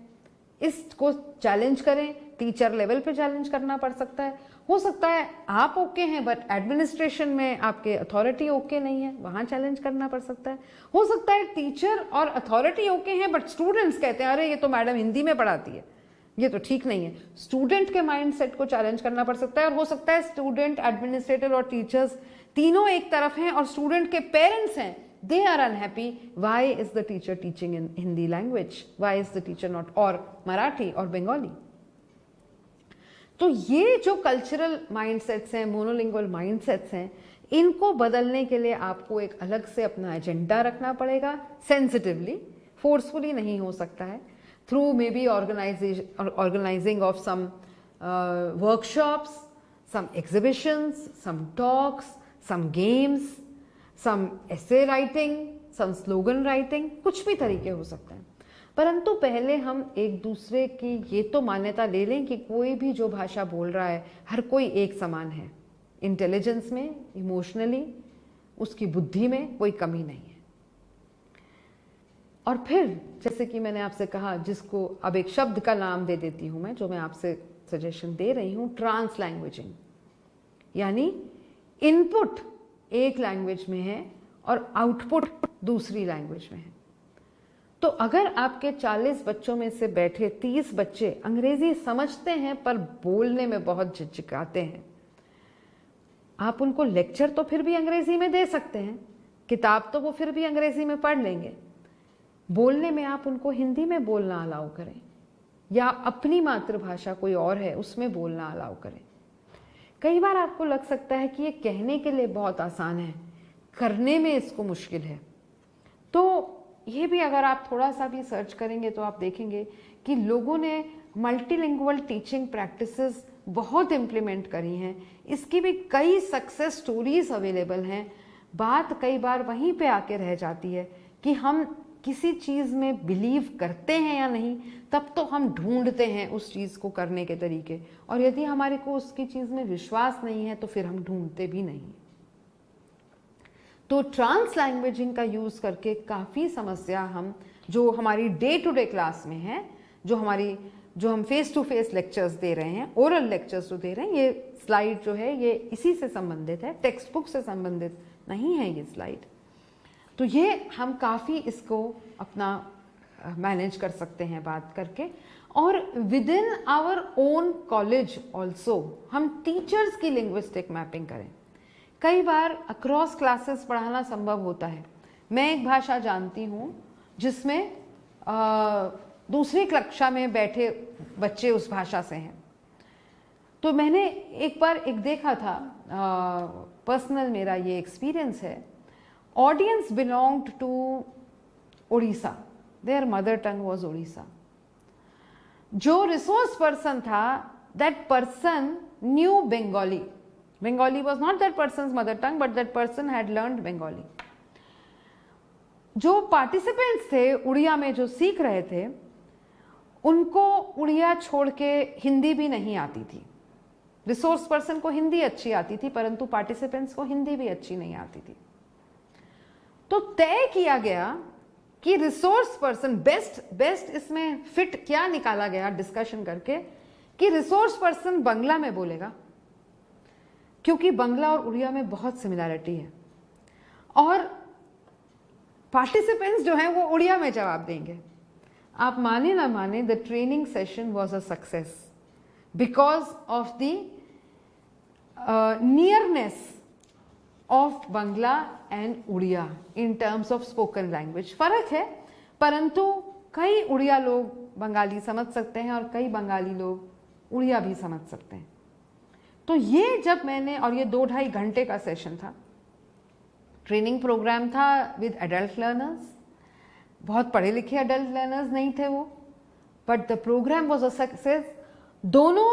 इसको चैलेंज करें। टीचर लेवल पे चैलेंज करना पड़ सकता है। हो सकता है आप ओके हैं बट एडमिनिस्ट्रेशन में आपके अथॉरिटी ओके नहीं है, वहां चैलेंज करना पड़ सकता है। हो सकता है टीचर और अथॉरिटी ओके हैं बट स्टूडेंट्स कहते हैं अरे ये तो मैडम हिंदी में पढ़ाती है, ये तो ठीक नहीं है। स्टूडेंट के माइंडसेट को चैलेंज करना पड़ सकता है। और हो सकता है स्टूडेंट, एडमिनिस्ट्रेटर और टीचर्स तीनों एक तरफ हैं और स्टूडेंट के पेरेंट्स हैं, they are unhappy. Why is the teacher teaching in Hindi language? Why is the teacher not or Marathi or Bengali? तो ये जो कल्चरल माइंडसेट्स हैं, मोनोलिंगुअल माइंडसेट्स हैं, इनको बदलने के लिए आपको एक अलग से अपना एजेंडा रखना पड़ेगा। सेंसिटिवली, फोर्सफुली नहीं हो सकता है। Through maybe organising of some workshops, some exhibitions, some talks, some games, some essay writing, some slogan writing, कुछ भी तरीके हो सकते हैं। परंतु पहले हम एक दूसरे की ये तो मान्यता ले लें कि कोई भी जो भाषा बोल रहा है, हर कोई एक समान है। इंटेलिजेंस में, इमोशनली, उसकी बुद्धि में कोई कमी नहीं है। और फिर जैसे कि मैंने आपसे कहा, जिसको अब एक शब्द का नाम दे देती हूं मैं, जो मैं आपसे सजेशन दे रही हूं, ट्रांस लैंग्वेजिंग। यानी इनपुट एक लैंग्वेज में है और आउटपुट दूसरी लैंग्वेज में है। तो अगर आपके 40 बच्चों में से बैठे 30 बच्चे अंग्रेजी समझते हैं पर बोलने में बहुत झिझकाते हैं, आप उनको लेक्चर तो फिर भी अंग्रेजी में दे सकते हैं, किताब तो वो फिर भी अंग्रेजी में पढ़ लेंगे। बोलने में आप उनको हिंदी में बोलना अलाउ करें, या अपनी मातृभाषा कोई और है उसमें बोलना अलाउ करें। कई बार आपको लग सकता है कि ये कहने के लिए बहुत आसान है, करने में इसको मुश्किल है। तो ये भी अगर आप थोड़ा सा भी सर्च करेंगे तो आप देखेंगे कि लोगों ने मल्टीलिंगुअल टीचिंग प्रैक्टिसेस बहुत इम्प्लीमेंट करी हैं। इसकी भी कई सक्सेस स्टोरीज अवेलेबल हैं। बात कई बार वहीं पे आके रह जाती है कि हम किसी चीज़ में बिलीव करते हैं या नहीं, तब तो हम ढूंढते हैं उस चीज़ को करने के तरीके, और यदि हमारे को उसकी चीज़ में विश्वास नहीं है तो फिर हम ढूंढते भी नहीं। तो ट्रांस लैंग्वेजिंग का यूज़ करके काफ़ी समस्या हम जो हमारी डे टू डे क्लास में है, जो हम फेस टू फेस लेक्चर्स दे रहे हैं, ओरल लेक्चर्स जो दे रहे हैं, ये स्लाइड जो है ये इसी से संबंधित है, टेक्स्ट बुक से संबंधित नहीं है ये स्लाइड। तो ये हम काफ़ी इसको अपना मैनेज कर सकते हैं बात करके। और within our own college also हम टीचर्स की लिंग्विस्टिक मैपिंग करें। कई बार अक्रॉस क्लासेस पढ़ाना संभव होता है। मैं एक भाषा जानती हूँ जिसमें दूसरी कक्षा में बैठे बच्चे उस भाषा से हैं। तो मैंने एक बार देखा था, पर्सनल मेरा ये एक्सपीरियंस है। Audience belonged to Orissa, their mother tongue was Orissa. जो रिसोर्स पर्सन था, that person knew Bengali. Bengali was not that person's mother tongue, but that person had learned Bengali. जो पार्टिसिपेंट्स थे उड़िया में जो सीख रहे थे, उनको उड़िया छोड़ के हिंदी भी नहीं आती थी। रिसोर्स पर्सन को हिंदी अच्छी आती थी, परंतु पार्टिसिपेंट्स को हिंदी भी अच्छी नहीं आती थी। तो तय किया गया कि रिसोर्स पर्सन बेस्ट इसमें फिट क्या निकाला गया डिस्कशन करके, कि रिसोर्स पर्सन बांग्ला में बोलेगा, क्योंकि बांग्ला और उड़िया में बहुत सिमिलैरिटी है, और पार्टिसिपेंट्स जो हैं वो उड़िया में जवाब देंगे। आप माने ना माने, the training session was a success because of the nearness of Bangla and Oriya in terms of spoken language. फर्क है, परंतु कई उड़िया लोग बंगाली समझ सकते हैं और कई बंगाली लोग उड़िया भी समझ सकते हैं। तो ये जब मैंने, और ये 2-2.5 घंटे का सेशन था, ट्रेनिंग प्रोग्राम था विद एडल्ट लर्नर्स, बहुत पढ़े लिखे एडल्ट लर्नर्स नहीं थे वो, but the programme was a success. दोनों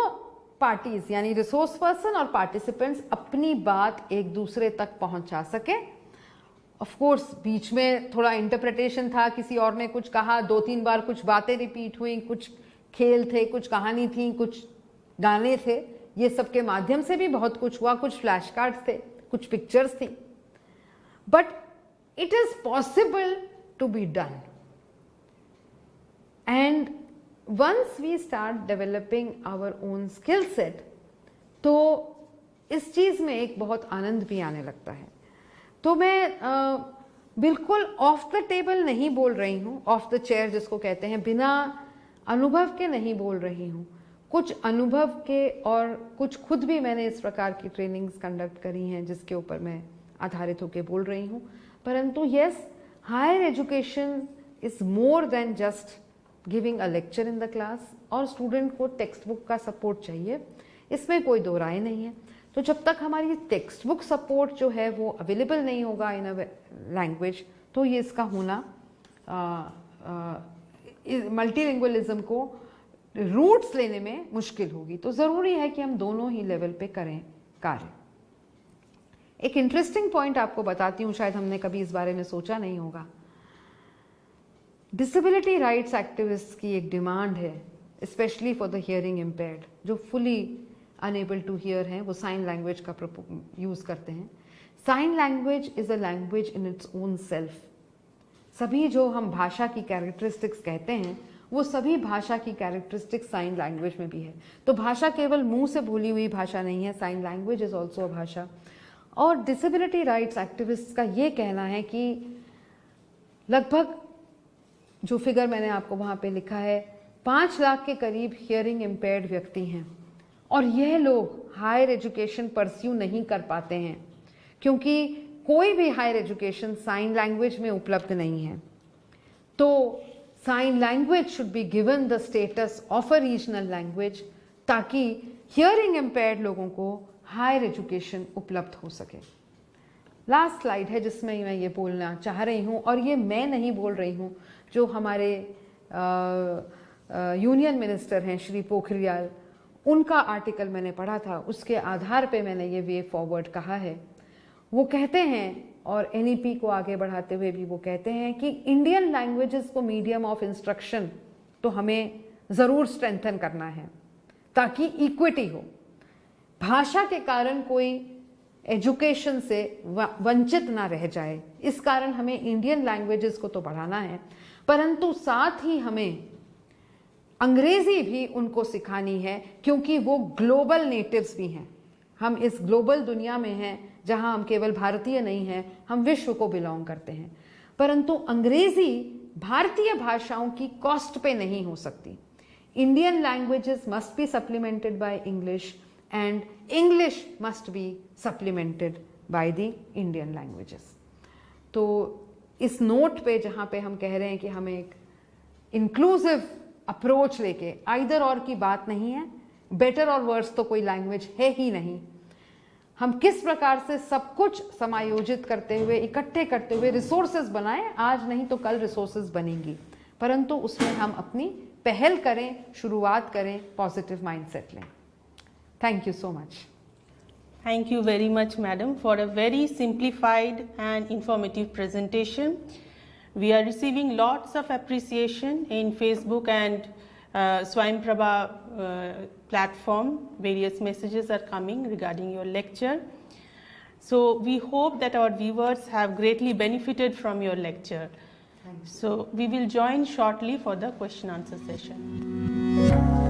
पार्टीज यानी रिसोर्स पर्सन और पार्टिसिपेंट्स अपनी बात एक दूसरे तक पहुंचा सके। ऑफ कोर्स बीच में थोड़ा इंटरप्रिटेशन था, किसी और ने कुछ कहा, 2-3 बार कुछ बातें रिपीट हुई, कुछ खेल थे, कुछ कहानी थी, कुछ गाने थे, ये सब के माध्यम से भी बहुत कुछ हुआ, कुछ फ्लैश कार्ड्स थे, कुछ पिक्चर्स थी, but it is possible to be done. And once we start developing our own skill set, तो इस चीज में एक बहुत आनंद भी आने लगता है। तो मैं बिल्कुल ऑफ द टेबल नहीं बोल रही हूँ, ऑफ द चेयर जिसको कहते हैं, बिना अनुभव के नहीं बोल रही हूँ। कुछ अनुभव के और कुछ खुद भी मैंने इस प्रकार की ट्रेनिंग्स कंडक्ट करी हैं जिसके ऊपर मैं आधारित होकर बोल रही हूँ। परंतु yes, higher education is more than just giving a lecture in the class, और स्टूडेंट को टेक्स्ट बुक का सपोर्ट चाहिए, इसमें कोई दो राय नहीं है। तो जब तक हमारी टेक्स्ट बुक सपोर्ट जो है वो अवेलेबल नहीं होगा इन अ लैंग्वेज, तो ये इसका होना मल्टीलिंगुअलिज्म को रूट्स लेने में मुश्किल होगी। तो ज़रूरी है कि हम दोनों ही लेवल पे करें कार्य। एक इंटरेस्टिंग पॉइंट आपको बताती हूँ, शायद हमने कभी इस बारे में सोचा नहीं होगा। डिसेबिलिटी राइट्स एक्टिविस्ट की एक डिमांड है, specially for the hearing impaired, जो फुली अनेबल टू हियर हैं, वो साइन लैंग्वेज का यूज़ करते हैं। Sign language is a language in its own self. सभी जो हम भाषा की कैरेक्टरिस्टिक्स कहते हैं, वो सभी भाषा की कैरेक्टरिस्टिक्स साइन लैंग्वेज में भी है। तो भाषा केवल मुंह से बोली हुई भाषा नहीं है, sign language is also a भाषा। और डिसेबिलिटी राइट्स एक्टिविस्ट का ये कहना है कि लगभग जो फिगर मैंने आपको वहाँ पे लिखा है, 5 लाख के करीब हियरिंग इम्पेयर्ड व्यक्ति हैं, और यह लोग हायर एजुकेशन परस्यू नहीं कर पाते हैं क्योंकि कोई भी हायर एजुकेशन साइन लैंग्वेज में उपलब्ध नहीं है। तो sign language should be given the status of a regional language, ताकि हियरिंग इम्पेयर्ड लोगों को हायर एजुकेशन उपलब्ध हो सके। लास्ट स्लाइड है जिसमें मैं ये बोलना चाह रही हूँ, और ये मैं नहीं बोल रही हूँ, जो हमारे यूनियन मिनिस्टर हैं श्री पोखरियाल, उनका आर्टिकल मैंने पढ़ा था, उसके आधार पे मैंने ये वे फॉरवर्ड कहा है। वो कहते हैं, और एनईपी को आगे बढ़ाते हुए भी वो कहते हैं कि इंडियन लैंग्वेजेस को मीडियम ऑफ इंस्ट्रक्शन तो हमें ज़रूर स्ट्रेंथन करना है ताकि इक्विटी हो। भाषा के कारण कोई एजुकेशन से वंचित ना रह जाए, इस कारण हमें इंडियन लैंग्वेजेस को तो बढ़ाना है, परंतु साथ ही हमें अंग्रेजी भी उनको सिखानी है, क्योंकि वो ग्लोबल नेटिव्स भी हैं। हम इस ग्लोबल दुनिया में हैं जहां हम केवल भारतीय नहीं हैं, हम विश्व को बिलोंग करते हैं। परंतु अंग्रेजी भारतीय भाषाओं की कॉस्ट पे नहीं हो सकती। Indian languages must be supplemented by English, and English must be supplemented by the Indian languages. तो इस नोट पे जहां पे हम कह रहे हैं कि हमें एक इंक्लूसिव अप्रोच लेके, आइदर और की बात नहीं है, बेटर और वर्स तो कोई लैंग्वेज है ही नहीं। हम किस प्रकार से सब कुछ समायोजित करते हुए, इकट्ठे करते हुए रिसोर्सेज बनाएं, आज नहीं तो कल रिसोर्सेज बनेंगी, परंतु उसमें हम अपनी पहल करें, शुरुआत करें, पॉजिटिव माइंडसेट लें। Thank you so much. Thank you very much, madam, for a very simplified and informative presentation. We are receiving lots of appreciation in Facebook and Swayamprabha platform. Various messages are coming regarding your lecture. So we hope that our viewers have greatly benefited from your lecture. So we will join shortly for the question answer session.